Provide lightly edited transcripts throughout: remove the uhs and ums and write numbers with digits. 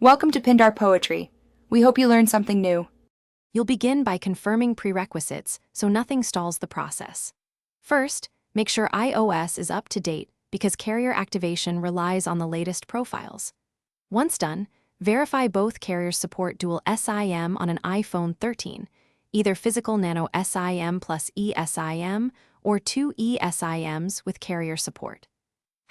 Welcome to Pindar Poetry. We hope you learned something new. You'll begin by confirming prerequisites so nothing stalls the process. First, make sure iOS is up to date because carrier activation relies on the latest profiles. Once done, verify both carriers support dual SIM on an iPhone 13, either physical nano SIM plus eSIM or two eSIMs with carrier support.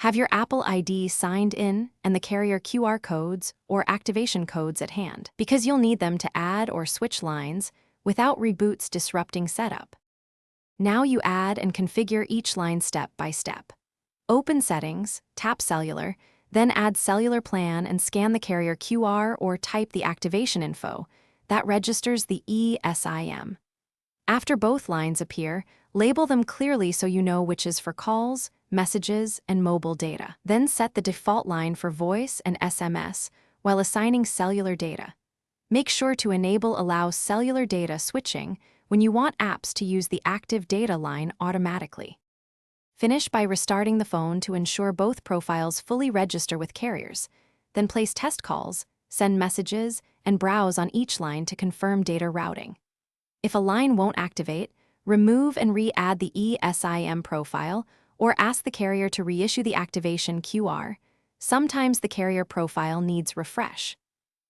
Have your Apple ID signed in and the carrier QR codes or activation codes at hand, because you'll need them to add or switch lines without reboots disrupting setup. Now you add and configure each line step by step. Open Settings, tap Cellular, then add Cellular Plan and scan the carrier QR or type the activation info. That registers the eSIM. After both lines appear, label them clearly so you know which is for calls, messages, and mobile data. Then set the default line for voice and SMS while assigning cellular data. Make sure to allow cellular data switching when you want apps to use the active data line automatically. Finish by restarting the phone to ensure both profiles fully register with carriers. Then place test calls, send messages, and browse on each line to confirm data routing. If a line won't activate, remove and re-add the eSIM profile or ask the carrier to reissue the activation QR. Sometimes the carrier profile needs refresh.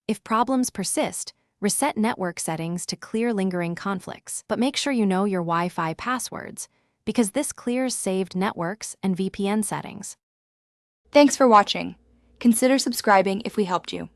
If problems persist, reset network settings to clear lingering conflicts, but make sure you know your Wi-Fi passwords, because this clears saved networks and VPN settings. Thanks for watching. Consider subscribing if we helped you.